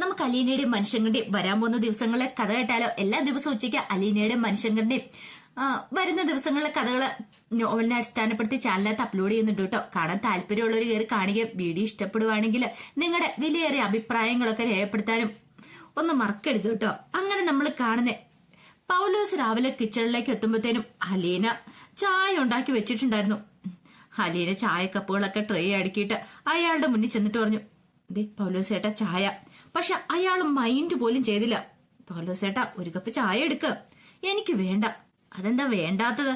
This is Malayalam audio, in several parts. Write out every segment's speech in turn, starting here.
നമുക്ക് അലീനയുടെയും മനുഷ്യങ്ങളുടെയും വരാൻ പോകുന്ന ദിവസങ്ങളിലെ കഥ കേട്ടാലോ? എല്ലാ ദിവസവും ഉച്ചയ്ക്ക് അലീനയുടെയും മനുഷ്യങ്ങളുടെയും വരുന്ന ദിവസങ്ങളിലെ കഥകള് നോവലിനെ അടിസ്ഥാനപ്പെടുത്തി ചാനലിനകത്ത് അപ്ലോഡ് ചെയ്യുന്നുണ്ട് കേട്ടോ. കാണാൻ താല്പര്യമുള്ളവർ കയറി കാണുകയും വീഡിയോ ഇഷ്ടപ്പെടുവാണെങ്കിൽ നിങ്ങളുടെ വിലയേറിയ അഭിപ്രായങ്ങളൊക്കെ രേഖപ്പെടുത്താനും ഒന്നും മറക്കരുത് കേട്ടോ. അങ്ങനെ നമ്മൾ കാണുന്നേ പൗലോസ് രാവിലെ കിച്ചണിലേക്ക് എത്തുമ്പോഴത്തേനും അലീന ചായ ഉണ്ടാക്കി വെച്ചിട്ടുണ്ടായിരുന്നു. അലീന ചായ കപ്പുകളൊക്കെ ട്രേ അടുക്കിയിട്ട് അയാളുടെ മുന്നിൽ ചെന്നിട്ട് പറഞ്ഞു, ദേ പൗലോസ് ഏട്ടാ ചായ. പക്ഷെ അയാൾ മൈൻഡ് പോലും ചെയ്തില്ല. പൗലോസ് ഏട്ടാ ഒരു കപ്പ് ചായ എടുക്ക. എനിക്ക് വേണ്ട. അതെന്താ വേണ്ടാത്തത്?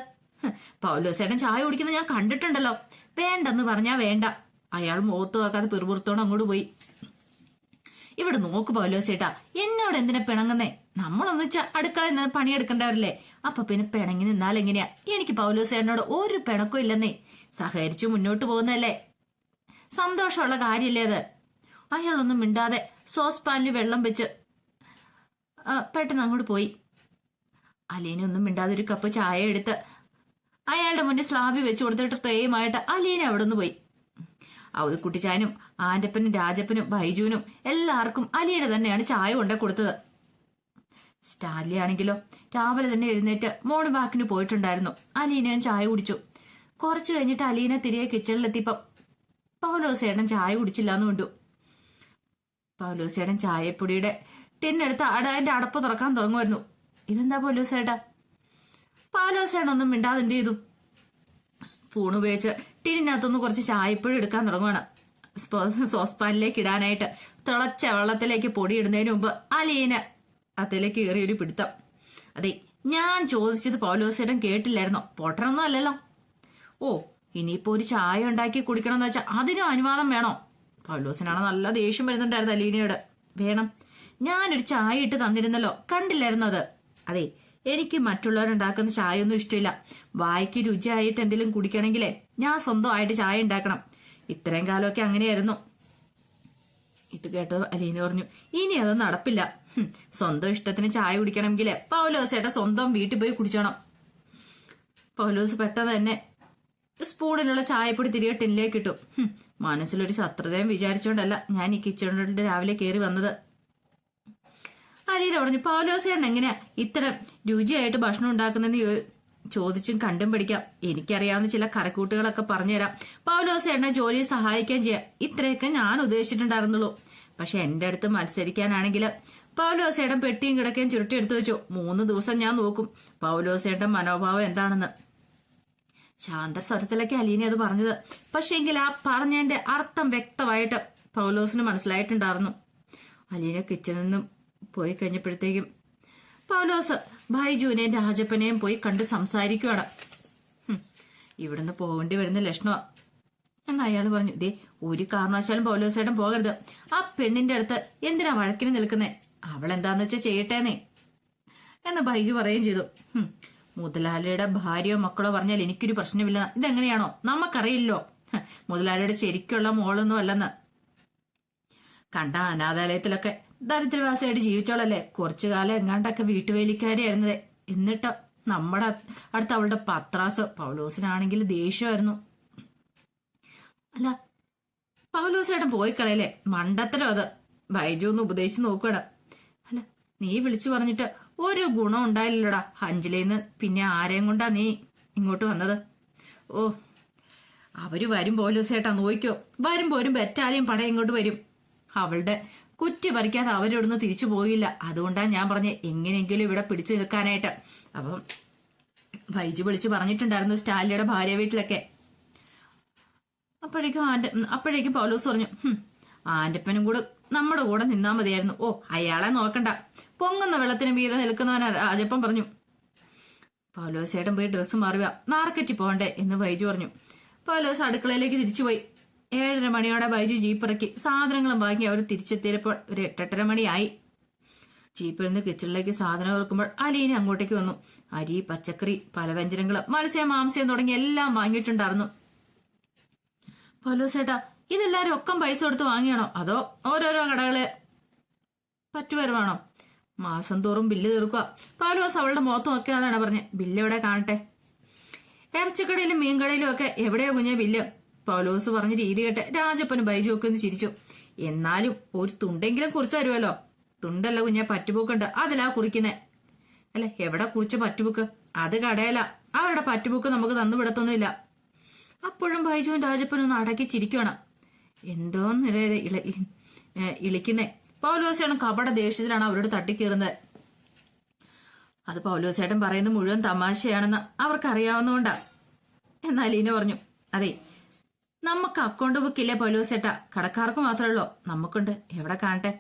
പൗലോസ് ഏട്ടൻ ചായ കുടിക്കുന്നത് ഞാൻ കണ്ടിട്ടുണ്ടല്ലോ. വേണ്ടെന്ന് പറഞ്ഞാ വേണ്ട. അയാൾ മുഖത്ത് നോക്കാതെ പിറുപിറുത്തോണം അങ്ങോട്ട് പോയി. ഇവിടെ നോക്ക് പൗലോസ് ഏട്ടാ, എന്നോട് എന്തിനാ പിണങ്ങുന്നേ? നമ്മളൊന്നിച്ച അടുക്കളയിൽ നിന്ന് പണിയെടുക്കണ്ടവരല്ലേ? അപ്പൊ പിന്നെ പിണങ്ങി നിന്നാൽ എങ്ങനെയാ? എനിക്ക് പൗലോസ് ഏട്ടനോട് ഒരു പിണക്കും ഇല്ലെന്നേ. സഹകരിച്ചു മുന്നോട്ട് പോകുന്നല്ലേ സന്തോഷമുള്ള കാര്യല്ലേ അത്? അയാളൊന്നും മിണ്ടാതെ സോസ് പാനിൽ വെള്ളം വെച്ച് പെട്ടെന്ന് അങ്ങോട്ട് പോയി. അലീന ഒന്നും മിണ്ടാതെ ഒരു കപ്പ് ചായ എടുത്ത് അയാളുടെ മുന്നിൽ സ്ലാബിൽ വെച്ച് കൊടുത്തിട്ട് ട്രേയുമായിട്ട് അലീന അവിടെ നിന്ന് പോയി. കുട്ടിച്ചാനും ആന്റപ്പനും രാജപ്പനും ബൈജുവിനും എല്ലാവർക്കും അലീന തന്നെയാണ് ചായ കൊണ്ടേ കൊടുത്തത്. സ്റ്റാൻലി ആണെങ്കിലോ രാവിലെ തന്നെ എഴുന്നേറ്റ് മോർണിംഗ് വാക്കിന് പോയിട്ടുണ്ടായിരുന്നു. അലീനയും ചായ കുടിച്ചു. കുറച്ചു കഴിഞ്ഞിട്ട് അലീന തിരികെ കിച്ചണിലെത്തിയപ്പം പൗലോസേട്ടൻ ചായ കുടിച്ചില്ല എന്ന് കണ്ടു. പൗലോസേട്ടൻ ചായപ്പൊടിയുടെ ടിന്നെടുത്ത് അതിന്റെ അടപ്പ് തുറക്കാൻ തുടങ്ങുമായിരുന്നു. ഇതെന്താ പൗലോസേട്ടാ? പൗലോസേട്ടൻ ഒന്നും മിണ്ടാതെ എന്ത് ചെയ്തു? സ്പൂൺ ഉപയോഗിച്ച് ടിന്നിനകത്തൊന്ന് കുറച്ച് ചായപ്പൊടി എടുക്കാൻ തുടങ്ങുവാണ്. സോസ് പാനിലേക്ക് ഇടാനായിട്ട് തിളച്ച വെള്ളത്തിലേക്ക് പൊടി ഇടുന്നതിന് മുമ്പ് അലീന അതിലേക്ക് കയറി ഒരു പിടുത്തം. അതെ, ഞാൻ ചോദിച്ചത് പൗലോസേട്ടൻ കേട്ടില്ലായിരുന്നോ? പൊട്ടനൊന്നും അല്ലല്ലോ. ഓ, ഇനിയിപ്പോ ഒരു ചായ ഉണ്ടാക്കി കുടിക്കണമെന്ന് വെച്ചാൽ അതിനും അനുവാദം വേണോ? പൗലോസിനാണ് നല്ല ദേഷ്യം വരുന്നുണ്ടായിരുന്നു അലീനയോട്. വേണം, ഞാനൊരു ചായ ഇട്ട് തന്നിരുന്നല്ലോ, കണ്ടില്ലായിരുന്നു അത്? അതെ, എനിക്ക് മറ്റുള്ളവരുണ്ടാക്കുന്ന ചായ ഒന്നും ഇഷ്ടമില്ല. വായിക്ക് രുചിയായിട്ട് എന്തെങ്കിലും കുടിക്കണമെങ്കിലേ ഞാൻ സ്വന്തമായിട്ട് ചായ ഉണ്ടാക്കണം. ഇത്രയും കാലമൊക്കെ അങ്ങനെയായിരുന്നു. ഇത് കേട്ടത് അലീന പറഞ്ഞു, ഇനി അതൊന്നും നടപ്പില്ല. സ്വന്തം ഇഷ്ടത്തിന് ചായ കുടിക്കണമെങ്കിലേ പൗലോസേട്ട സ്വന്തം വീട്ടിൽ പോയി കുടിച്ചോണം. പൗലോസ് പെട്ടെന്ന് തന്നെ സ്പൂണിലുള്ള ചായപ്പൊടി തിരികെ ടിന്നിലേക്ക് ഇട്ടു. മനസ്സിലൊരു ശത്രുതയും വിചാരിച്ചോണ്ടല്ല ഞാൻ ഈ കിച്ചണിന്റെ രാവിലെ കയറി വന്നത്. അലീന പറഞ്ഞു, പൗലോസേട്ടൻ എങ്ങനെയാ ഇത്ര രുചിയായിട്ട് ഭക്ഷണം ഉണ്ടാക്കുന്നതെന്ന് ചോദിച്ചും കണ്ടും പഠിക്കാം. എനിക്കറിയാവുന്ന ചില കറിക്കൂട്ടുകളൊക്കെ പറഞ്ഞുതരാം. പൗലോസേട്ടനെ ജോലിയിൽ സഹായിക്കാൻ ചെയ്യാം. ഇത്രയൊക്കെ ഞാൻ ഉദ്ദേശിച്ചിട്ടുണ്ടായിരുന്നുള്ളൂ. പക്ഷെ എന്റെ അടുത്ത് മത്സരിക്കാനാണെങ്കിൽ പൗലോസേട്ടൻ പെട്ടിയും കിടക്കയും ചുരുട്ടിയെടുത്തു വെച്ചു. 3 ദിവസം ഞാൻ നോക്കും പൗലോസേട്ടൻ മനോഭാവം എന്താണെന്ന്. ശാന്ത സ്വരത്തിലൊക്കെ അലീന അത് പറഞ്ഞത്. പക്ഷെങ്കിൽ ആ പറഞ്ഞതിന്റെ അർത്ഥം വ്യക്തമായിട്ട് പൗലോസിന് മനസ്സിലായിട്ടുണ്ടായിരുന്നു. അലീന കിച്ചണിൽ നിന്നും പോയി കഴിഞ്ഞപ്പോഴത്തേക്കും പൗലോസ് ബൈജുവിനെയും രാജപ്പനെയും പോയി കണ്ട് സംസാരിക്കുവാണ്. ഇവിടുന്ന് പോകേണ്ടി വരുന്ന ലക്ഷണമാ എന്ന് അയാൾ പറഞ്ഞു. ഇതേ, ഒരു കാരണവശാലും പൗലോസേട്ടൻ പോകരുത്. ആ പെണ്ണിന്റെ അടുത്ത് എന്തിനാ വഴക്കിന് നിൽക്കുന്നേ? അവൾ എന്താന്ന് വെച്ചാൽ ചെയ്യട്ടേന്നേ എന്ന് ബൈജു പറയുകയും ചെയ്തു. മുതലാളിയുടെ ഭാര്യയോ മക്കളോ പറഞ്ഞാൽ എനിക്കൊരു പ്രശ്നമില്ല. ഇതെങ്ങനെയാണോ? നമുക്കറിയില്ലോ മുതലാളിയുടെ ശരിക്കുള്ള മോളൊന്നും അല്ലെന്ന്. കണ്ട അനാഥാലയത്തിലൊക്കെ ദരിദ്രവാസിയായിട്ട് ജീവിച്ചോളല്ലേ. കുറച്ചു കാലം എങ്ങാണ്ടൊക്കെ വീട്ടുവേലിക്കാരിയായിരുന്നത്. എന്നിട്ട് നമ്മുടെ അടുത്ത് അവളുടെ പത്രാസ്. പൗലോസിനാണെങ്കിൽ ദേഷ്യമായിരുന്നു. അല്ല, പൗലോസേട്ടൻ പോയി കളയല്ലേ, മണ്ടത്തരം അത്. ബൈജു ഒന്ന് ഉപദേശിച്ച് നോക്കണം. അല്ല, നീ വിളിച്ചു പറഞ്ഞിട്ട് ഒരു ഗുണം ഉണ്ടായില്ലല്ലോടാ. അഞ്ജലിന്ന് പിന്നെ ആരെയും കൊണ്ടാ നീ ഇങ്ങോട്ട് വന്നത്? ഓ, അവര് വരും പൗലോസേട്ടാ, നോക്കിക്കോ. വരുമ്പോരും ബറ്റാലിയും പടം ഇങ്ങോട്ട് വരും. അവളുടെ കുറ്റി പറിക്കാതെ അവരോടൊന്നും തിരിച്ചു പോയില്ല. അതുകൊണ്ടാണ് ഞാൻ പറഞ്ഞ് എങ്ങനെയെങ്കിലും ഇവിടെ പിടിച്ചു നിൽക്കാനായിട്ട്. അപ്പം ബൈജു വിളിച്ചു പറഞ്ഞിട്ടുണ്ടായിരുന്നു സ്റ്റാലിയുടെ ഭാര്യ വീട്ടിലൊക്കെ. അപ്പോഴേക്കും പൗലോസ് പറഞ്ഞു, ആന്റപ്പനും കൂടെ നമ്മുടെ കൂടെ നിന്നാ മതിയായിരുന്നു. ഓ, അയാളെ നോക്കണ്ട, പൊങ്ങുന്ന വെള്ളത്തിന് മീതെ നിൽക്കുന്നവനാ രാജപ്പൻ പറഞ്ഞു. പൗലോസേട്ടൻ പോയി ഡ്രസ്സ് മാറുക, മാർക്കറ്റിൽ പോകണ്ടേ എന്ന് ബൈജു പറഞ്ഞു. പൗലോസ് അടുക്കളയിലേക്ക് തിരിച്ചുപോയി. 7:30 മണിയോടെ ബൈജു ജീപ്പ് ഇറക്കി സാധനങ്ങളും വാങ്ങി അവർ തിരിച്ചെത്തിയപ്പോൾ ഒരു 8:30 മണിയായി. ജീപ്പിൽ നിന്ന് കിച്ചണിലേക്ക് സാധനം ഇറക്കുമ്പോൾ അലീന അങ്ങോട്ടേക്ക് വന്നു. അരി, പച്ചക്കറി, പലവ്യഞ്ജനങ്ങൾ, മത്സ്യം, മാംസ്യം തുടങ്ങി എല്ലാം വാങ്ങിയിട്ടുണ്ടായിരുന്നു. പൗലോസേട്ടാ, ഇതെല്ലാരും ഒക്കെ പൈസ കൊടുത്ത് വാങ്ങിയാണോ അതോ ഓരോരോ കടകളെ പറ്റുവരവാണോ? മാസം തോറും ബില്ല് തീർക്കുക. പൗലോസ് അവളുടെ മുഖത്ത് നോക്കിയതാണ് പറഞ്ഞ്. ബില്ല് എവിടെ കാണട്ടെ? ഇറച്ചിക്കടയിലും മീൻകടയിലും ഒക്കെ എവിടെയോ കുഞ്ഞ ബില്ല്? പൗലോസ് പറഞ്ഞ രീതി കേട്ട് രാജപ്പനും ബൈജു ഒക്കെ ഒന്ന് ചിരിച്ചു. എന്നാലും ഒരു തുണ്ടെങ്കിലും കുറിച്ച് തരുമല്ലോ. തുണ്ടല്ല കുഞ്ഞെ, പറ്റുബുക്കുണ്ട്, അതിലാ കുറിക്കുന്നേ. അല്ല, എവിടെ കുറിച്ച പറ്റുബുക്ക്? അത് കടയല, അവരുടെ പറ്റുബുക്ക് നമുക്ക് തന്നു വിടത്തൊന്നുമില്ല. അപ്പോഴും ബൈജുവും രാജപ്പനും ഒന്ന് അടക്കി ചിരിക്കണം. എന്തോന്ന് ഇളിക്കുന്നേ. പൗലോസേട്ടൻ കപട ദേഷ്യത്തിലാണ് അവരോട് തട്ടിക്കീറുന്നത്. അത് പൗലോസേട്ടൻ പറയുന്നത് മുഴുവൻ തമാശയാണെന്ന് അവർക്കറിയാവുന്നതുകൊണ്ടാ. എന്നാൽ ലീന പറഞ്ഞു, അതെ, നമുക്ക് അക്കൗണ്ട് ബുക്ക് ഇല്ലേ പൗലോസേട്ടാ? കടക്കാർക്ക് മാത്രമേ ഉള്ളൂ, നമുക്കുണ്ട്. എവിടെ കാണട്ടെ?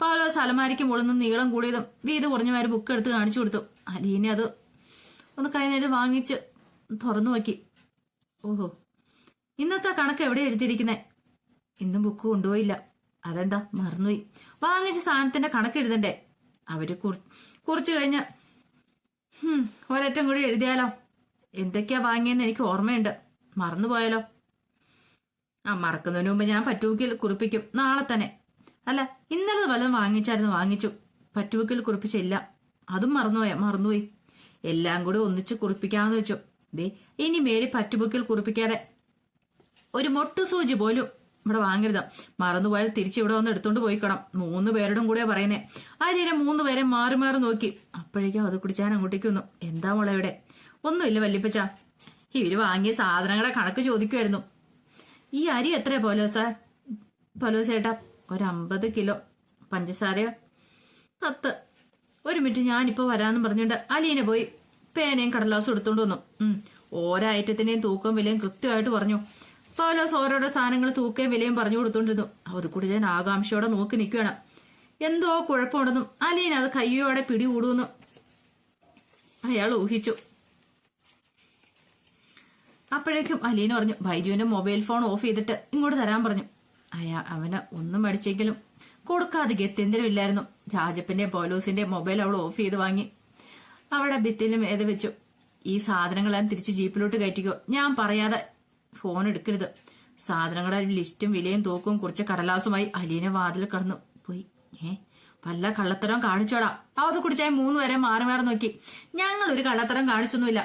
പൗലോസ് അലമാരിക്ക് മുളന്നും നീളം കൂടിയതും വീത് കുറഞ്ഞമാര് ബുക്ക് എടുത്ത് കാണിച്ചു കൊടുത്തു. അലീന അത് ഒന്ന് കൈ നേടി വാങ്ങിച്ച് തുറന്നു നോക്കി. ഓഹോ, ഇന്നത്തെ കണക്ക് എവിടെ എഴുതിയിരിക്കുന്നേ? ഇന്നും ബുക്ക് കൊണ്ടുപോയില്ല. അതെന്താ, മറന്നുപോയി. വാങ്ങിച്ച സാധനത്തിന്റെ കണക്ക് എഴുതണ്ടേ? അവര് കുറിച്ചു കഴിഞ്ഞ് ഒരറ്റം കൂടി എഴുതിയാലോ? എന്തൊക്കെയാ വാങ്ങിയെന്ന് എനിക്ക് ഓർമ്മയുണ്ട്, മറന്നുപോയാലോ? മറക്കുന്നതിന് മുമ്പ് ഞാൻ പറ്റുബുക്കിൽ കുറിപ്പിക്കും, നാളെ തന്നെ. അല്ല, ഇന്നലെ വല്ലതും വാങ്ങിച്ചു. പറ്റുബുക്കിൽ കുറിപ്പിച്ചില്ല, അതും മറന്നുപോയി. എല്ലാം കൂടി ഒന്നിച്ച് കുറിപ്പിക്കാമെന്ന് വെച്ചു. ദേ, ഇനി മേരി പറ്റുബുക്കിൽ കുറിപ്പിക്കാതെ ഒരു മൊട്ടു സൂചി പോലും ഇവിടെ വാങ്ങരുത്. മറന്നുപോയാൽ തിരിച്ച് ഇവിടെ വന്ന് എടുത്തോണ്ട് പോയിക്കണം. 3 പേരോടും കൂടിയാ പറയുന്നേ. ആര്യനെ 3 പേരെ മാറി മാറി നോക്കി. അപ്പോഴേക്കും അത് കുടിച്ചാൻ അങ്ങോട്ടേക്ക് വന്നു. എന്താ മോളെ ഇവിടെ? ഒന്നുമില്ല വല്യപ്പച്ച, ഇവര് വാങ്ങിയ സാധനങ്ങളുടെ കണക്ക് ചോദിക്കുമായിരുന്നു. ഈ അരി എത്രയാ പൗലോസേട്ടാ? 50 കിലോ. പഞ്ചസാരയോ? 10. ഒരു മിനിറ്റ്, ഞാനിപ്പോ വരാന്ന് പറഞ്ഞിട്ട് അലീനെ പോയി പേനയും കടലാസും എടുത്തോണ്ട് വന്നു. ഓരോ ഐറ്റത്തിന്റെയും തൂക്കവും വിലയും കൃത്യമായിട്ട് പറഞ്ഞു. പൗലോസ് ഓരോരോ സാധനങ്ങൾ തൂക്കയും വിലയും പറഞ്ഞു കൊടുത്തോണ്ടിരുന്നു. അത് കൂടി ഞാൻ ആകാംക്ഷയോടെ നോക്കി നിൽക്കുകയാണ്. എന്തോ കുഴപ്പമുണ്ടെന്നും അലീന അത് കയ്യോടെ പിടികൂടുമെന്നും അയാൾ ഊഹിച്ചു. അപ്പോഴേക്കും അലീന പറഞ്ഞു, ബൈജുവിന്റെ മൊബൈൽ ഫോൺ ഓഫ് ചെയ്തിട്ട് ഇങ്ങോട്ട് തരാൻ പറഞ്ഞു. അവന് ഒന്നും മടിച്ചെങ്കിലും കൊടുക്കാതെ ഗത്യന്തരമില്ലായിരുന്നു. രാജപ്പന്റെ പൗലോസിന്റെ മൊബൈൽ അവൾ ഓഫ് ചെയ്ത് വാങ്ങി അവിടെ ഭിത്തിലും ഏത് വെച്ചു. ഈ സാധനങ്ങളെല്ലാം തിരിച്ച് ജീപ്പിലോട്ട് കയറ്റിക്കോ, ഞാൻ പറയാതെ ഫോൺ എടുക്കരുത്. സാധനങ്ങളുടെ ലിസ്റ്റും വിലയും തൂക്കവും കുറിച്ച് കടലാസുമായി അലീന വാതിൽ കടന്നു പോയി. വല്ല കള്ളത്തരം കാണിച്ചോടാ? അത് കുടിച്ചായി 3 പേരെ മാറി മാറി നോക്കി. ഞങ്ങൾ ഒരു കള്ളത്തരം കാണിച്ചൊന്നുമില്ല.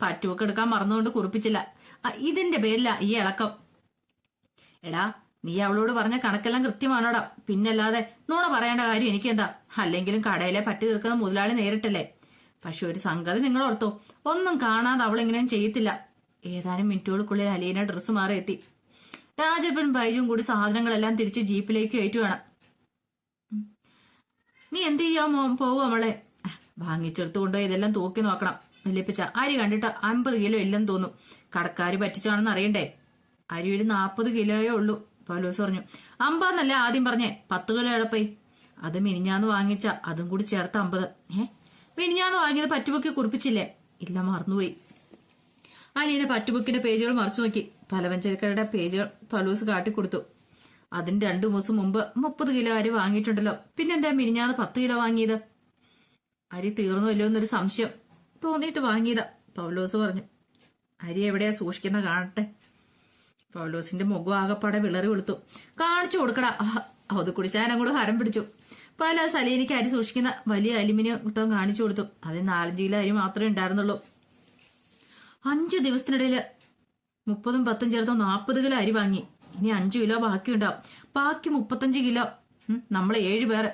പറ്റുമൊക്കെ എടുക്കാൻ മറന്നുകൊണ്ട് കുറിപ്പിച്ചില്ല. ഇതിന്റെ പേരില ഈ ഇളക്കം. എടാ, നീ അവളോട് പറഞ്ഞ കണക്കെല്ലാം കൃത്യമാണോടാ? പിന്നല്ലാതെ നുണ പറയേണ്ട കാര്യം എനിക്കെന്താ? അല്ലെങ്കിലും കടയിലെ പറ്റി തീർക്കുന്ന മുതലാളി നേരിട്ടല്ലേ. പക്ഷെ ഒരു സംഗതി നിങ്ങൾ ഓർത്തോ, ഒന്നും കാണാതെ അവളെങ്ങനെയും ചെയ്യത്തില്ല. ഏതാനും മിനിറ്റുകൾക്കുള്ളിൽ അലീന ഡ്രസ്സ് മാറി എത്തി. രാജപ്പൻ ബൈജും കൂടി സാധനങ്ങളെല്ലാം തിരിച്ച് ജീപ്പിലേക്ക് കയറ്റുവാണ്. നീ എന്ത് ചെയ്യാൻ പോകും അവളെ? വാങ്ങിച്ചെടുത്ത് കൊണ്ടുപോയി ഇതെല്ലാം തൂക്കി നോക്കണം. വല്യപ്പച്ച, അരി കണ്ടിട്ട് 50 കിലോ ഇല്ലെന്ന് തോന്നും. കടക്കാര് പറ്റിച്ചാണെന്ന് അറിയണ്ടേ? അരി ഒരു 40 കിലോയേ ഉള്ളൂ. പൗലോസ് പറഞ്ഞു. 50 എന്നല്ലേ ആദ്യം പറഞ്ഞേ? 10 കിലോ എടപ്പായി. അത് മിനിഞ്ഞാന്ന് വാങ്ങിച്ച, അതും കൂടി ചേർത്ത് 50. മിനിഞ്ഞാന്ന് വാങ്ങിയത് പറ്റുബുക്ക് കുറിപ്പിച്ചില്ലേ? ഇല്ല, മറന്നുപോയി. അലീന പറ്റുബുക്കിന്റെ പേജുകൾ മറിച്ചു നോക്കി. പലവഞ്ചരക്കാരുടെ പേജുകൾ പൗലോസ് കാട്ടിക്കൊടുത്തു. അതിന് 2 ദിവസം മുമ്പ് 30 കിലോ അരി വാങ്ങിയിട്ടുണ്ടല്ലോ, പിന്നെന്താ മിനിഞ്ഞാന്ന് 10 കിലോ വാങ്ങിയത്? അരി തീർന്നു ഇല്ലോ എന്നൊരു സംശയം തോന്നിയിട്ട് വാങ്ങിയതാ, പൗലോസ് പറഞ്ഞു. അരി എവിടെയാ സൂക്ഷിക്കുന്ന കാണട്ടെ. പൗലോസിന്റെ മുഖം ആകപ്പാടെ വിളറി വെളുത്തു. കാണിച്ചു കൊടുക്കടാ. അത് കുടിച്ചാൻ അങ്ങോട്ട് ഹരം പിടിച്ചു. പൗലോസ് അലീനയ്ക്ക് അരി സൂക്ഷിക്കുന്ന വലിയ അലുമിനിയം കുട്ടം കാണിച്ചു കൊടുത്തു. അതിൽ 4-5 കിലോ അരി മാത്രമേ ഉണ്ടായിരുന്നുള്ളൂ. 5 ദിവസത്തിനിടയിൽ 30ഉം 10ഉം ചേർത്ത് 40 കിലോ അരി വാങ്ങി. ഇനി 5 കിലോ ബാക്കിയുണ്ടാവും. ബാക്കി 35 കിലോ. നമ്മളെ 7 പേര്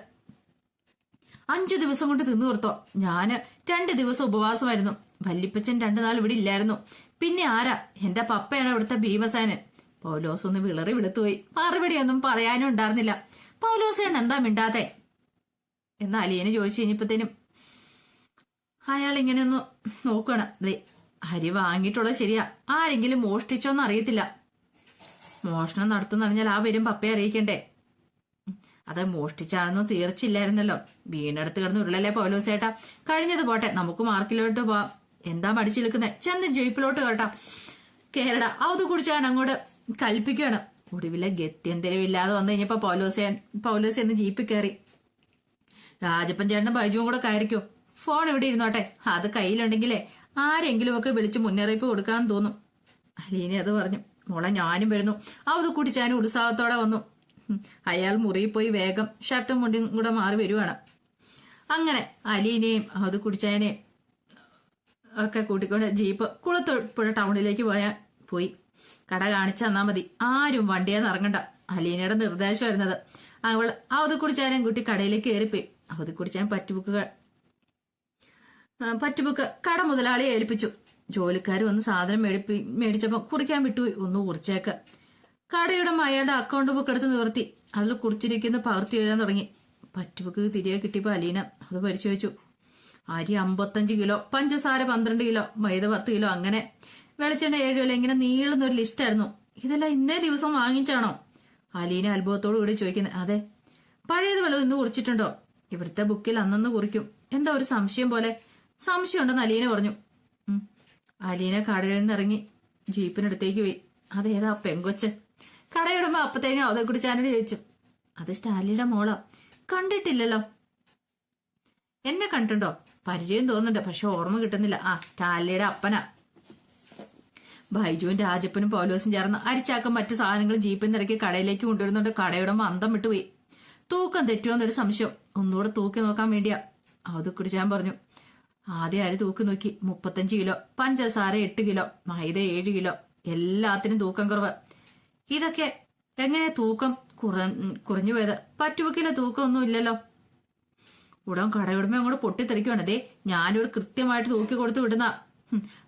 5 ദിവസം കൊണ്ട് തിന്നു തീർത്തോ. ഞാന് 2 ദിവസം ഉപവാസമായിരുന്നു. വല്ലിപ്പച്ചൻ 2 നാൾ ഇവിടെ ഇല്ലായിരുന്നു. പിന്നെ ആരാ? എന്റെ പപ്പയാണ് ഇവിടുത്തെ ഭീമസേനൻ. പൗലോസ് ഒന്ന് വിളറി വിളുത്തുപോയി. മറുപടിയൊന്നും പറയാനും ഉണ്ടായിരുന്നില്ല. പൗലോസേണ് എന്താ മിണ്ടാതെ എന്ന് അലീന ചോദിച്ചു കഴിഞ്ഞപ്പോഴത്തേനും അയാൾ ഇങ്ങനെ ഒന്ന് നോക്കുകയാണ്. അതെ, അരി വാങ്ങിയിട്ടുള്ളത് ശരിയാ, ആരെങ്കിലും മോഷ്ടിച്ചോന്ന് അറിയത്തില്ല. മോഷണം നടത്തുന്നറിഞ്ഞാൽ ആ പേരും പപ്പയെ അറിയിക്കണ്ടേ? അത് മോഷ്ടിച്ചാണെന്ന് തീർച്ചയില്ലായിരുന്നല്ലോ. വീണടുത്ത് കിടന്ന് ഉരുളല്ലേ പൗലോസേട്ടാ. കഴിഞ്ഞത് പോട്ടെ, നമുക്ക് മാർക്കിലോട്ട് പോവാം. എന്താ മടിച്ചിരിക്കുന്നേ? ചെന്ന് ജയിപ്പിലോട്ട് കേരടാ. അത് കുടിച്ച് ഞാൻ അങ്ങോട്ട് കൽപ്പിക്കുകയാണ്. ഒടുവിലെ ഗത്യന്തരമില്ലാതെ വന്നു കഴിഞ്ഞപ്പോ പൗലോസ് എന്ന് ജീപ്പിൽ കയറി. രാജപ്പൻ ചേട്ടനും ബൈജുവും കൂടെ കയറിക്കോ. ഫോൺ ഇവിടെ ഇരുന്നോട്ടെ, അത് കയ്യിലുണ്ടെങ്കിലേ ആരെങ്കിലും ഒക്കെ വിളിച്ച് മുന്നറിയിപ്പ് കൊടുക്കാൻ തോന്നും. അലീന അത് പറഞ്ഞു. മോളെ, ഞാനും വരുന്നു. അത് കുടിച്ചാനും ഉത്സാഹത്തോടെ വന്നു. അയാൾ മുറിയിൽ പോയി വേഗം ഷർട്ടും മുണ്ടും കൂടെ മാറി വരുവാണ്. അങ്ങനെ അലീനയും അത് കുടിച്ചാനേയും ഒക്കെ കൂട്ടിക്കൊണ്ട് ജീപ്പ് കുളത്തുപുഴ ടൗണിലേക്ക് പോയി. കട കാണിച്ചു തന്നാ മതി, ആരും വണ്ടിയെന്ന് ഇറങ്ങണ്ട. അലീനയുടെ നിർദ്ദേശം വരുന്നത്. അവൾ അവധിക്കുടിച്ചാനും കുട്ടി കടയിലേക്ക് കയറിപ്പോയി. അവധിക്കുടിച്ചാൻ പറ്റുബുക്ക് കട മുതലാളിയെ ഏൽപ്പിച്ചു. ജോലിക്കാർ വന്ന് സാധനം മേടിച്ചപ്പോൾ കുറിക്കാൻ വിട്ടുപോയി. ഒന്ന് കുറിച്ചേക്ക്. കടയുടെ അയാളുടെ അക്കൗണ്ട് ബുക്ക് എടുത്ത് നിവർത്തി അതിൽ കുറിച്ചിരിക്കുന്ന പകർത്തി എഴുതാൻ തുടങ്ങി. പറ്റുബുക്ക് തിരികെ കിട്ടിയപ്പോൾ അലീന അത് പരിശോധിച്ചു. അരി 55 കിലോ, പഞ്ചസാര 12 കിലോ, മൈദ 10 കിലോ, അങ്ങനെ വെളിച്ചെണ്ണ 7 കിലോ, ഇങ്ങനെ നീളുന്ന ഒരു ലിസ്റ്റായിരുന്നു. ഇതെല്ലാം ഇന്നേ ദിവസം വാങ്ങിച്ചാണോ? അലീന അത്ഭുതത്തോടു കൂടി ചോദിക്കുന്നത്. അതെ. പഴയത് വല്ലതും ഇന്ന് കുറിച്ചിട്ടുണ്ടോ? ഇവിടുത്തെ ബുക്കിൽ അന്നന്ന് കുറിക്കും. എന്താ ഒരു സംശയം പോലെ? സംശയമുണ്ടെന്ന് അലീന പറഞ്ഞു. അലീന കടയിൽ നിന്ന് ഇറങ്ങി ജീപ്പിനടുത്തേക്ക് പോയി. അതേതാ പെങ്കൊച്ച്? കടയിടുമ്പോ അപ്പത്തേനും അവതെ കുടിച്ചാനോട് ചോദിച്ചു. അത് സ്റ്റാലിയുടെ മോളാ. കണ്ടിട്ടില്ലല്ലോ. എന്നെ കണ്ടിട്ടുണ്ടോ? പരിചയം തോന്നുന്നുണ്ട്, പക്ഷെ ഓർമ്മ കിട്ടുന്നില്ല. ആ, സ്റ്റാലിയുടെ അപ്പനാ. ബൈജുവും രാജപ്പനും പൗലോസും ചേർന്ന് അരിച്ചാക്കം മറ്റു സാധനങ്ങളും ജീപ്പിൽ നിറക്കി കടയിലേക്ക് കൊണ്ടുവരുന്നുണ്ട്. കടയുടമ അന്തം വിട്ടുപോയി. തൂക്കം തെറ്റുമെന്നൊരു സംശയം. ഒന്നുകൂടെ തൂക്കി നോക്കാൻ വേണ്ടിയാ. അത് കുടിച്ചാൻ പറഞ്ഞു. ആദ്യം അരി തൂക്കി നോക്കി. 35 കിലോ, പഞ്ചസാര 8 കിലോ, മൈദ 7 കിലോ, എല്ലാത്തിനും തൂക്കം കുറവ്. ഇതൊക്കെ എങ്ങനെ തൂക്കം കുറഞ്ഞു പോയത്? പറ്റുബുക്കിലെ തൂക്കം ഒന്നും ഇല്ലല്ലോ. ഉടൻ കടയുടമ അങ്ങോട്ട് പൊട്ടിത്തെറിക്കുവാണ്. അതേ, ഞാനിവിടെ കൃത്യമായിട്ട് തൂക്കി കൊടുത്ത് വിടുന്ന.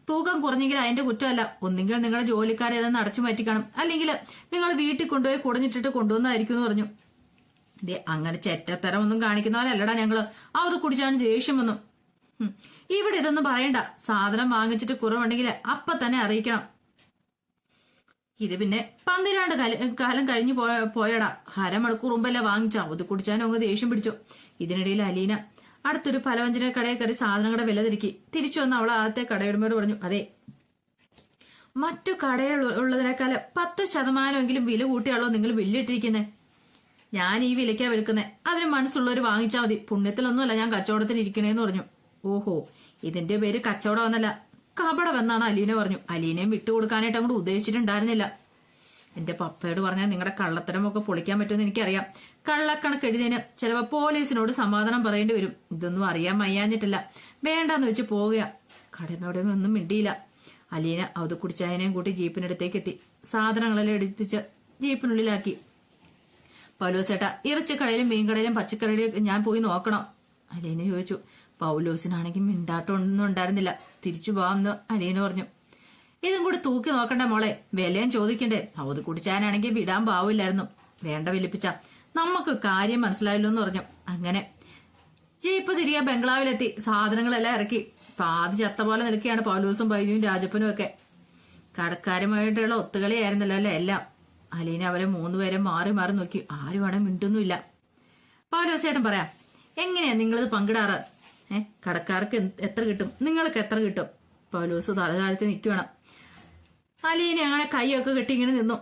തൂക്കം കുറഞ്ഞെങ്കിൽ അതിന്റെ കുറ്റമല്ല. ഒന്നെങ്കിൽ നിങ്ങളുടെ ജോലിക്കാരെ ഏതെന്ന് അടച്ചു മാറ്റിക്കണം, അല്ലെങ്കിൽ നിങ്ങൾ വീട്ടിൽ കൊണ്ടുപോയി കുടഞ്ഞിട്ടിട്ട് കൊണ്ടുവന്നായിരിക്കും എന്ന് പറഞ്ഞു. ഇതേ, അങ്ങനെ ചെറ്റത്തരം ഒന്നും കാണിക്കുന്നവരല്ലടാ ഞങ്ങള്. അത് കുടിച്ചാണ് ദേഷ്യം വന്നു. ഇവിടെ ഇതൊന്നും പറയണ്ട. സാധനം വാങ്ങിച്ചിട്ട് കുറവുണ്ടെങ്കിൽ അപ്പൊ തന്നെ അറിയിക്കണം. ഇത് പിന്നെ 12 കാലം കഴിഞ്ഞു പോയടാ. അരമണിക്കൂർ മുമ്പല്ലേ വാങ്ങിച്ച. അത് കുടിച്ചാനും അങ്ങ് ദേഷ്യം പിടിച്ചു. ഇതിനിടയിൽ അലീന അടുത്തൊരു പലവ്യഞ്ജന കടയിൽ കയറി സാധനങ്ങളുടെ വില തിരക്കി. തിരിച്ചു വന്ന് അവൾ ആദ്യത്തെ കടയുടമയോട് പറഞ്ഞു. അതെ, മറ്റു കടയിലുള്ളതിനേക്കാൾ 10% വില കൂട്ടിയാണല്ലോ നിങ്ങൾ ബില്ലിട്ടിരിക്കുന്നത്. ഞാൻ ഈ വിലയ്ക്കാ വിൽക്കുന്നത്. അതിന് മനസ്സുള്ളവർ വാങ്ങിച്ചാൽ മതി. പുണ്യത്തിലൊന്നുമല്ല ഞാൻ കച്ചവടത്തിന് ഇരിക്കണേന്ന് പറഞ്ഞു. ഓഹോ, ഇതിന്റെ പേര് കച്ചവടം എന്നല്ല, കപടമെന്നാണ് അലീന പറഞ്ഞു. അലീനയും വിട്ടുകൊടുക്കാനായിട്ട് അങ്ങോട്ട് ഉദ്ദേശിച്ചിട്ടുണ്ടായിരുന്നില്ല. എന്റെ പപ്പയോട് പറഞ്ഞാൽ നിങ്ങളുടെ കള്ളത്തരമൊക്കെ പൊളിക്കാൻ പറ്റുമെന്ന് എനിക്കറിയാം. കള്ളക്കണക്ക് എഴുതിയതിന് ചിലപ്പോൾ പോലീസിനോട് സമാധാനം പറയേണ്ടി വരും. ഇതൊന്നും അറിയാൻ വയ്യാഞ്ഞിട്ടില്ല. വേണ്ടാന്ന് വെച്ച് പോവുക. കടനോടെ ഒന്നും മിണ്ടിയില്ല. അലീന അത് കുടിച്ചായനെയും കൂട്ടി ജീപ്പിനടുത്തേക്ക് എത്തി. സാധനങ്ങളെല്ലാം എടുപ്പിച്ച് ജീപ്പിനുള്ളിലാക്കി. പൗലോസേട്ടാ, ഇറച്ചിക്കടയിലും മീൻകടയിലും പച്ചക്കറിയിലും ഞാൻ പോയി നോക്കണം, അലീന ചോദിച്ചു. പൗലോസിനാണെങ്കിൽ മിണ്ടാട്ടൊന്നും ഉണ്ടായിരുന്നില്ല. തിരിച്ചു പോവാമെന്ന് അലീന പറഞ്ഞു. ഇതും കൂടി തൂക്കി നോക്കണ്ടേ മോളെ? വിലയും ചോദിക്കണ്ടേ? അത് കുടിച്ചാനാണെങ്കിൽ വിടാൻ പാവില്ലായിരുന്നു. വേണ്ട വലിപ്പിച്ച, നമുക്ക് കാര്യം മനസ്സിലായല്ലോ എന്ന് പറഞ്ഞു. അങ്ങനെ ജീപ്പ് തിരികെ ബംഗ്ലാവിലെത്തി. സാധനങ്ങളെല്ലാം ഇറക്കി. പാതി ചത്ത പോലെ നിൽക്കുകയാണ് പൗലോസും ബൈജുവും രാജപ്പനും ഒക്കെ. കടക്കാരുമായിട്ടുള്ള ഒത്തുകളിയായിരുന്നല്ലോ അല്ലേ എല്ലാം. അലീന അവരെ 3 പേരെ മാറി മാറി നോക്കി. ആരും അവിടെ മിണ്ടൊന്നുമില്ല. പൗലോസേട്ടൻ പറയാം, എങ്ങനെയാ നിങ്ങളിത് പങ്കിടാറ്? കടക്കാർക്ക് എത്ര കിട്ടും? നിങ്ങൾക്ക് എത്ര കിട്ടും? പൗലോസ് തല താഴ്ത്തി നിൽക്കണം. അലീന അങ്ങനെ കൈയൊക്കെ കെട്ടി ഇങ്ങനെ നിന്നു.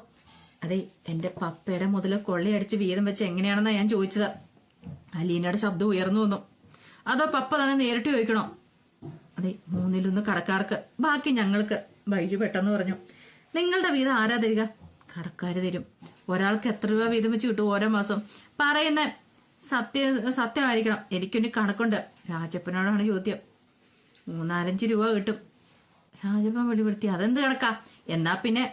അതെ, എന്റെ പപ്പയുടെ മുതൽ കൊള്ളയടിച്ച് വീതം വെച്ച് എങ്ങനെയാണെന്നാ ഞാൻ ചോദിച്ചത്. അലീനയുടെ ശബ്ദം ഉയർന്നു വന്നു. അതോ പപ്പ തന്നെ നേരിട്ട് ചോദിക്കണോ? അതെ, 1/3 കടക്കാർക്ക്, ബാക്കി ഞങ്ങൾക്ക്, ബൈജു പെട്ടെന്ന് പറഞ്ഞു. നിങ്ങളുടെ വീതം ആരാ തരിക? കടക്കാര് തരും. ഒരാൾക്ക് എത്ര രൂപ വീതം വെച്ച് കിട്ടും ഓരോ മാസം? പറയുന്ന സത്യമായിരിക്കണം. എനിക്കൊരു കണക്കുണ്ട്. രാജപ്പനോടാണ് ചോദ്യം. 3-4 രൂപ കിട്ടും. രാജപ്പൻ വെളിപ്പെടുത്തി. അതെന്ത് കണക്കാ? എന്നാ പിന്നെ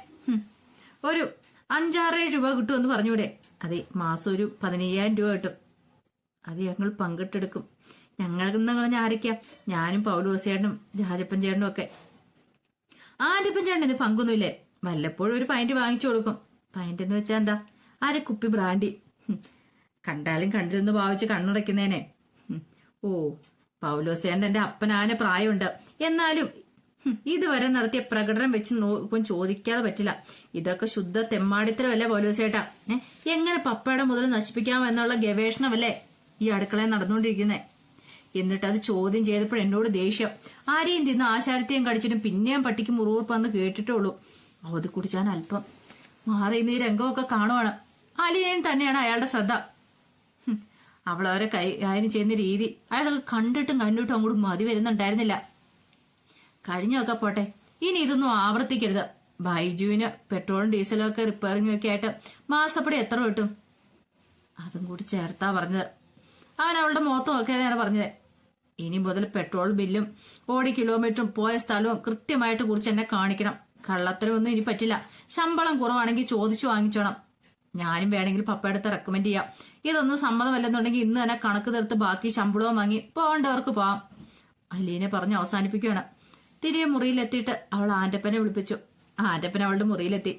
ഒരു 5-6 രൂപ കിട്ടുമെന്ന് പറഞ്ഞൂടെ? അതെ, മാസം ഒരു 15,000 രൂപ കിട്ടും. അത് ഞങ്ങൾ പങ്കിട്ടെടുക്കും. ഞങ്ങൾ ആരൊക്കെയാ? ഞാനും പൗലോസേട്ടനും രാജപ്പൻ ചേട്ടനും ഒക്കെ. ആര്യപ്പൻ ചേട്ടൻ ഇത് പങ്കൊന്നുമില്ലേ? വല്ലപ്പോഴും ഒരു പൈന്റ് വാങ്ങിച്ചു കൊടുക്കും. പൈന്റ് എന്ന് വെച്ചാ എന്താ? 1 കുപ്പി ബ്രാൻഡി. കണ്ടാലും കണ്ടിരുന്ന് ഭാവിച്ച് കണ്ണുടയ്ക്കുന്നേനെ. ഓ, പൗലോസേട്ടൻ എന്റെ അപ്പനാന പ്രായമുണ്ട്. എന്നാലും ഇതുവരെ നടത്തിയ പ്രകടനം വെച്ച് ചോദിക്കാതെ പറ്റില്ല. ഇതൊക്കെ ശുദ്ധ തെമ്മാടിത്തരമല്ലേ പൗലോസേട്ടാ? എങ്ങനെ പപ്പയുടെ മുതൽ നശിപ്പിക്കാമെന്നുള്ള ഗവേഷണമല്ലേ ഈ അടുക്കളയിൽ നടന്നുകൊണ്ടിരിക്കുന്നേ? എന്നിട്ട് അത് ചോദ്യം ചെയ്തപ്പോൾ എന്നോട് ദേഷ്യം. ആരെയും തിന്ന് ആശാരത്തെയും കടിച്ചിട്ടും പിന്നെയും പട്ടിക്ക് മുറിവുറപ്പെന്ന് കേട്ടിട്ടുള്ളൂ. അവധി കുടിച്ചാൻ അല്പം മാറി ഈ രംഗമൊക്കെ കാണുവാണ്. അലീനയും തന്നെയാണ് അയാളുടെ ശ്രദ്ധ. അവൾ അവരെ കൈകാര്യം ചെയ്യുന്ന രീതി അയാൾക്ക് കണ്ടിട്ടും അങ്ങോട്ട് മതി വരുന്നുണ്ടായിരുന്നില്ല. കഴിഞ്ഞൊക്കെ പോട്ടെ, ഇനി ഇതൊന്നും ആവർത്തിക്കരുത്. ബൈജുവിന് പെട്രോളും ഡീസലും ഒക്കെ റിപ്പയറിംഗും ഒക്കെ ആയിട്ട് മാസപ്പടി എത്ര കിട്ടും? അതും കൂടി ചേർത്താ പറഞ്ഞത്. അവൻ അവളുടെ മുഖത്ത് നോക്കിയതാണ് പറഞ്ഞത്. ഇനി മുതൽ പെട്രോൾ ബില്ലും ഓടി കിലോമീറ്ററും പോയ സ്ഥലവും കൃത്യമായിട്ട് കുറിച്ച് എന്നെ കാണിക്കണം. കള്ളത്തരമൊന്നും ഇനി പറ്റില്ല. ശമ്പളം കുറവാണെങ്കിൽ ചോദിച്ചു വാങ്ങിച്ചോണം. ഞാനും വേണമെങ്കിൽ പപ്പയുടെ അടുത്ത് റെക്കമെൻഡ് ചെയ്യാം. ഇതൊന്നും സമ്മതമല്ലെന്നുണ്ടെങ്കിൽ ഇന്ന് തന്നെ കണക്ക് തീർത്ത് ബാക്കി ശമ്പളവും വാങ്ങി പോകേണ്ടവർക്ക് പോവാം. അലീനെ പറഞ്ഞ് അവസാനിപ്പിക്കുകയാണ്. തിരികെ മുറിയിലെത്തിയിട്ട് അവൾ ആന്റപ്പനെ വിളിപ്പിച്ചു. ആന്റപ്പൻ അവളുടെ മുറിയിലെത്തി.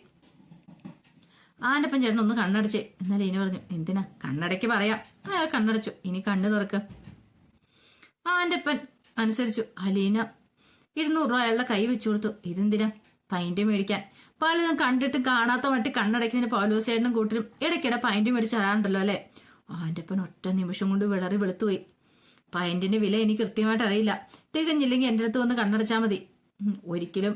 ആന്റപ്പൻ ചേട്ടൻ ഒന്ന് കണ്ണടച്ചേ. എന്നാൽ ലീന പറഞ്ഞു, എന്തിനാ? കണ്ണടയ്ക്ക് പറയാം. അയാൾ കണ്ണടച്ചു. ഇനി കണ്ണു തുറക്ക്. ആന്റപ്പൻ അനുസരിച്ചു. അലീന 200 രൂപ അയാളുടെ കൈ വെച്ചു കൊടുത്തു. ഇതെന്തിനാ? പൈന്റ് മേടിക്കാൻ. പലതും കണ്ടിട്ടും കാണാത്ത മട്ടി കണ്ണടയ്ക്കുന്നതിന് പൗലോസേട്ടനും കൂട്ടരും ഇടയ്ക്കിടെ പൈന്റ് മേടിച്ച് തരാറുണ്ടല്ലോ അല്ലേ? ആന്റപ്പൻ ഒറ്റ നിമിഷം കൊണ്ട് വിളറി വെളുത്തുപോയി. പൈന്റിന്റെ വില എനിക്ക് കൃത്യമായിട്ട് അറിയില്ല. തികഞ്ഞില്ലെങ്കിൽ എന്റെ അടുത്ത് വന്ന് കണ്ണടച്ചാൽ മതി. ഒരിക്കലും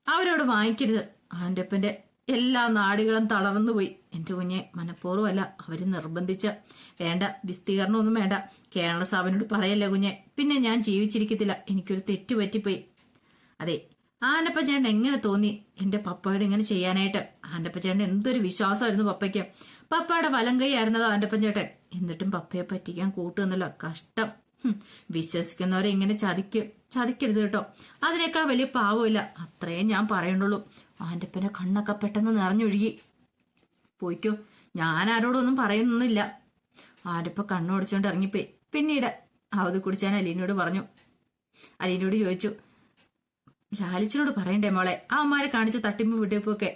അവരോട് വാങ്ങിക്കരുത്. ആന്റപ്പന്റെ എല്ലാ നാടുകളും തളർന്നുപോയി. എന്റെ കുഞ്ഞെ, മനഃപൂർവ്വമല്ല, അവര് നിർബന്ധിച്ച. വേണ്ട, വിസ്തീർണമൊന്നും വേണ്ട. കേരള സാബിനോട് പറയല്ലേ കുഞ്ഞെ, പിന്നെ ഞാൻ ജീവിച്ചിരിക്കത്തില്ല. എനിക്കൊരു തെറ്റ് പറ്റിപ്പോയി. അതെ, ആനപ്പച്ചേട്ടൻ എങ്ങനെ തോന്നി എന്റെ പപ്പയോട് ഇങ്ങനെ ചെയ്യാനായിട്ട്? ആനപ്പച്ചേട്ടൻ എന്തൊരു വിശ്വാസമായിരുന്നു പപ്പയ്ക്ക്. പപ്പയുടെ വലം കൈ ആയിരുന്നല്ലോ ആനപ്പച്ചേട്ടൻ. എന്നിട്ടും പപ്പയെ പറ്റിക്കാൻ കൂട്ടുവന്നല്ലോ. കഷ്ടം. വിശ്വസിക്കുന്നവരെ ഇങ്ങനെ ചതിക്കരുത് കേട്ടോ. അതിനേക്കാൾ വലിയ പാവമില്ല. അത്രയും ഞാൻ പറയണ്ടുള്ളൂ. ആന്റപ്പന്റെ കണ്ണൊക്കെ പെട്ടെന്ന് നിറഞ്ഞൊഴുകി. പോയിക്കോ, ഞാൻ ആരോടൊന്നും പറയുന്നൊന്നുമില്ല. ആന്റപ്പ കണ്ണോടിച്ചോണ്ട് ഇറങ്ങിപ്പോയി. പിന്നീട് അവത് കുടിച്ചാൻ അലീനോട് പറഞ്ഞു. അലീനോട് ചോദിച്ചു, ലാലിച്ചനോട് പറയണ്ടേ മോളെ അവന്മാരെ കാണിച്ച തട്ടിമ്പ് വിട്ടിപ്പൊക്കെ?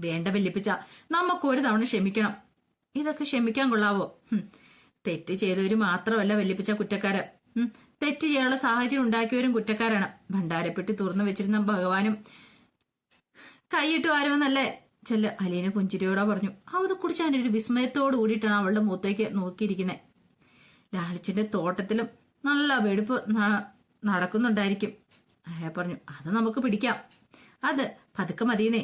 വേണ്ട വല്യപ്പിച്ച, നമുക്ക് ഒരു തവണ ക്ഷമിക്കണം. ഇതൊക്കെ ക്ഷമിക്കാൻ കൊള്ളാവോ? തെറ്റ് ചെയ്തവര് മാത്രമല്ല വല്യപ്പിച്ച കുറ്റക്കാര്. തെറ്റ് ചെയ്യാനുള്ള സാഹചര്യം ഉണ്ടാക്കിയവരും കുറ്റക്കാരാണ്. ഭണ്ഡാരപ്പെട്ടി തുറന്നു വെച്ചിരുന്ന ഭഗവാനും കൈയിട്ട് വരുമെന്നല്ലേ ചെല്ല. അലീന പുഞ്ചിരിയോടെ പറഞ്ഞു. അവത് കുടിച്ച് അതിനൊരു വിസ്മയത്തോട് കൂടിയിട്ടാണ് അവളുടെ മുഖത്തേക്ക് നോക്കിയിരിക്കുന്നത്. ലാലിച്ചന്റെ തോട്ടത്തിലും നല്ല വെടുപ്പ് നടക്കുന്നുണ്ടായിരിക്കും. അയാൾ പറഞ്ഞു, അത് നമുക്ക് പിടിക്കാം. അത് പതുക്കെ മതിയെന്നേ.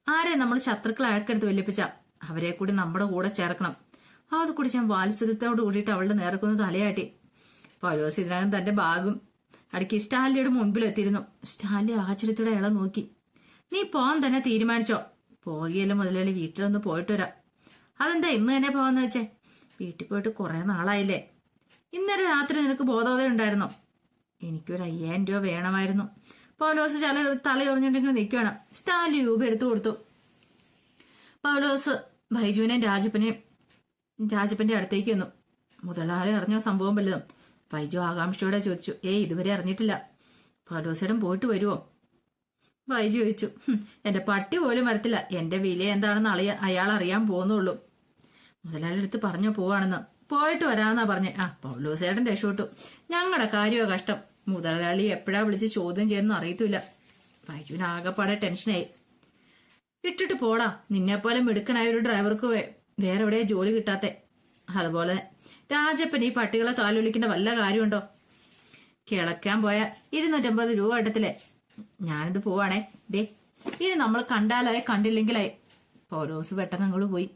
ആരെ നമ്മൾ ശത്രുക്കളെ അഴക്കരുത് വല്യപ്പിച്ച. അവരെ കൂടി നമ്മുടെ കൂടെ ചേർക്കണം. അത് കുടിച്ചാൻ വാത്സല്യത്തോട് കൂടിയിട്ട് അവളുടെ നേർക്കൊന്ന് തലയാട്ടി. പൗലോസ് ഇതിനകം തന്റെ ബാഗും അടുക്കി സ്റ്റാലിയുടെ മുൻപിലെത്തിയിരുന്നു. സ്റ്റാലി ആശ്ചര്യത്തോടെ അയാളെ നോക്കി. നീ പോകാൻ തന്നെ തീരുമാനിച്ചോ? പോകിയല്ലോ മുതലാളി, വീട്ടിലൊന്ന് പോയിട്ട് വരാം. അതെന്താ ഇന്ന് തന്നെ പോകാന്ന് വെച്ചേ? വീട്ടിൽ പോയിട്ട് കുറെ നാളായില്ലേ. ഇന്നലെ രാത്രി നിനക്ക് ബോധോദയം ഉണ്ടായിരുന്നോ? എനിക്കൊരു 5000 രൂപ വേണമായിരുന്നു. പൗലോസ് തലയൊറിഞ്ഞിട്ടുണ്ടെങ്കിൽ നിൽക്കുകയാണ്. സ്റ്റാലി രൂപ എടുത്തു കൊടുത്തു. പൗലോസ് ബൈജുവിനെയും രാജപ്പന്റെ അടുത്തേക്ക് വന്നു. മുതലാളി അറിഞ്ഞോ സംഭവം വല്ലതും? ബൈജു ആകാംക്ഷയോടെ ചോദിച്ചു. ഇതുവരെ അറിഞ്ഞിട്ടില്ല. പൗലോസിടം പോയിട്ട് വരുമോ? ബൈജു ചോദിച്ചു. എന്റെ പട്ടി പോലും വരത്തില്ല. എന്റെ വില എന്താണെന്ന് അയാൾ അറിയാൻ പോകുന്നുള്ളൂ. മുതലാളി അടുത്ത് പറഞ്ഞോ പോവാണെന്ന്. പോയിട്ട് വരാമെന്നാ പറഞ്ഞേ. പൗലോസേട്ടൻ രക്ഷപ്പെട്ടു. ഞങ്ങളുടെ കാര്യമോ കഷ്ടം. മുതലാളി എപ്പോഴാ വിളിച്ച് ചോദ്യം ചെയ്യുന്ന അറിയത്തില്ല. ബൈജുവിന് ആകെപ്പാടെ ടെൻഷനായി. ഇട്ടിട്ട് പോടാ, നിന്നെപ്പോലെ മിടുക്കനായ ഒരു ഡ്രൈവർക്ക് വേറെ എവിടെയാ ജോലി കിട്ടാത്തെ. അതുപോലെ രാജപ്പൻ ഈ പട്ടികളെ താലൊലിക്കേണ്ട വല്ല കാര്യമുണ്ടോ? കിളക്കാൻ പോയ 250 രൂപ ഇടത്തില്ലേ. ഞാനിത് പോവാണേ. ഇനി നമ്മൾ കണ്ടാലായി കണ്ടില്ലെങ്കിലായി. പൗലോസ് പെട്ടെന്ന് അങ്ങോട്ട് പോയി.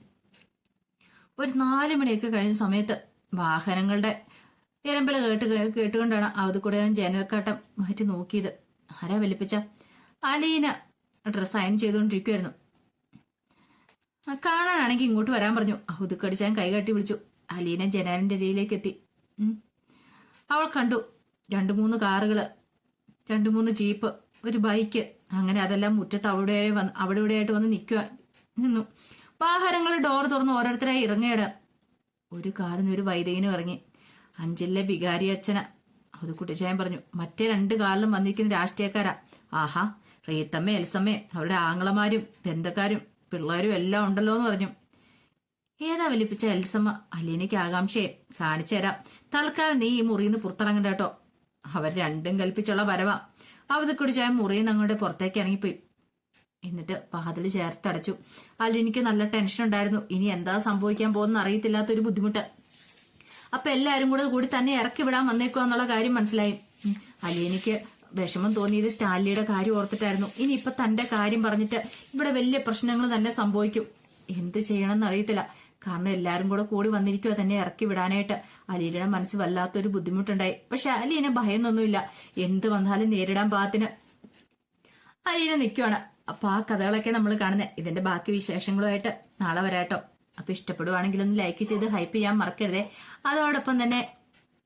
ഒരു 4 മണിയൊക്കെ കഴിഞ്ഞ സമയത്ത് വാഹനങ്ങളുടെ ഇരമ്പല കേട്ടുകൊണ്ടാണ് അത് കൂടെ ജനൽക്കാട്ടം മാറ്റി നോക്കിയത്. ആരാ വലിപ്പിച്ച? അലീന ഡ്രസ് അയൺ ചെയ്തുകൊണ്ടിരിക്കുവായിരുന്നു. കാണാനാണെങ്കിൽ ഇങ്ങോട്ട് വരാൻ പറഞ്ഞു. ഉതുക്കടിച്ചാൻ കൈകാട്ടി വിളിച്ചു. അലീന ജനാലിന്റെ അരിയിലേക്ക് എത്തി. അവൾ കണ്ടു 2-3 കാറുകള്, 2-3 ജീപ്പ്, ഒരു ബൈക്ക്. അങ്ങനെ അതെല്ലാം മുറ്റത്ത് അവിടെ ഇവിടെയായിട്ട് വന്ന് നിന്നു. വാഹനങ്ങൾ ഡോർ തുറന്ന് ഓരോരുത്തരായി ഇറങ്ങിയിട. ഒരു കാറിന് ഒരു വൈദികനും ഇറങ്ങി. അഞ്ചലിലെ വികാരി അച്ഛന. അത് കുട്ടിച്ചായൻ പറഞ്ഞു. മറ്റേ 2 കാറിലും വന്നിരിക്കുന്ന രാഷ്ട്രീയക്കാരാ. ആഹാ, റീത്തമ്മ എൽസമ്മ അവരുടെ ആങ്ങളമാരും ബന്ധക്കാരും പിള്ളേരും എല്ലാം ഉണ്ടല്ലോ എന്ന് പറഞ്ഞു. ഏതാ വലിപ്പിച്ച എൽസമ്മ? അലീനയ്ക്ക് ആകാംക്ഷയെ. കാണിച്ചു തരാം. തൽക്കാലം നീ ഈ മുറിയിന്ന് പുറത്തിറങ്ങണ്ട കേട്ടോ. അവർ രണ്ടും കൽപ്പിച്ചുള്ള വരവാ. അവത് കുടിച്ചായ മുറിയിൽ അങ്ങോട്ട് പുറത്തേക്ക് ഇറങ്ങിപ്പോയി. എന്നിട്ട് വാതിൽ ചേർത്തടച്ചു. അലീനയ്ക്ക് നല്ല ടെൻഷൻ ഉണ്ടായിരുന്നു. ഇനി എന്താ സംഭവിക്കാൻ പോകുന്ന അറിയത്തില്ലാത്തൊരു ബുദ്ധിമുട്ട്. അപ്പൊ എല്ലാരും കൂടി തന്നെ ഇറക്കി വിടാൻ വന്നേക്കുക എന്നുള്ള കാര്യം മനസ്സിലായി. അലീനയ്ക്ക് വിഷമം തോന്നിയത് സ്റ്റാലിയുടെ കാര്യം ഓർത്തിട്ടായിരുന്നു. ഇനി ഇപ്പൊ തന്റെ കാര്യം പറഞ്ഞിട്ട് ഇവിടെ വലിയ പ്രശ്നങ്ങൾ തന്നെ സംഭവിക്കും. എന്ത് ചെയ്യണമെന്ന് അറിയത്തില്ല. കാരണം എല്ലാരും കൂടി വന്നിരിക്കുക തന്നെ ഇറക്കി വിടാനായിട്ട്. അലീനയുടെ മനസ്സ് വല്ലാത്തൊരു ബുദ്ധിമുട്ടുണ്ടായി. പക്ഷെ അലീന ഭയന്നൊന്നുമില്ല. എന്ത് വന്നാലും നേരിടാൻ പാകത്തിന് അലീന നിൽക്കുവാണ്. അപ്പൊ ആ കഥകളൊക്കെ നമ്മൾ കാണുന്നത്. ഇതിന്റെ ബാക്കി വിശേഷങ്ങളുമായിട്ട് നാളെ വരാട്ടോ. അപ്പൊ ഇഷ്ടപ്പെടുവാണെങ്കിൽ ഒന്ന് ലൈക്ക് ചെയ്ത് ഹൈപ്പ് ചെയ്യാൻ മറക്കരുതേ. അതോടൊപ്പം തന്നെ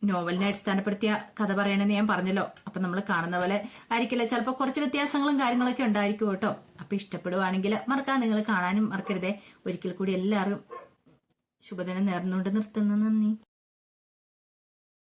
നോവലിനെ അടിസ്ഥാനപ്പെടുത്തിയ കഥ പറയണമെന്ന് ഞാൻ പറഞ്ഞല്ലോ. അപ്പൊ നമ്മൾ കാണുന്ന പോലെ ആയിരിക്കില്ല, ചിലപ്പോൾ കുറച്ച് വ്യത്യാസങ്ങളും കാര്യങ്ങളൊക്കെ ഉണ്ടായിരിക്കും കേട്ടോ. അപ്പൊ ഇഷ്ടപ്പെടുവാണെങ്കിൽ മറക്കാൻ നിങ്ങൾ കാണാനും മറക്കരുതേ. ഒരിക്കൽ കൂടി എല്ലാവരും ശുഭദിനം നേർന്നുകൊണ്ട് നിർത്തുന്നു. നന്ദി.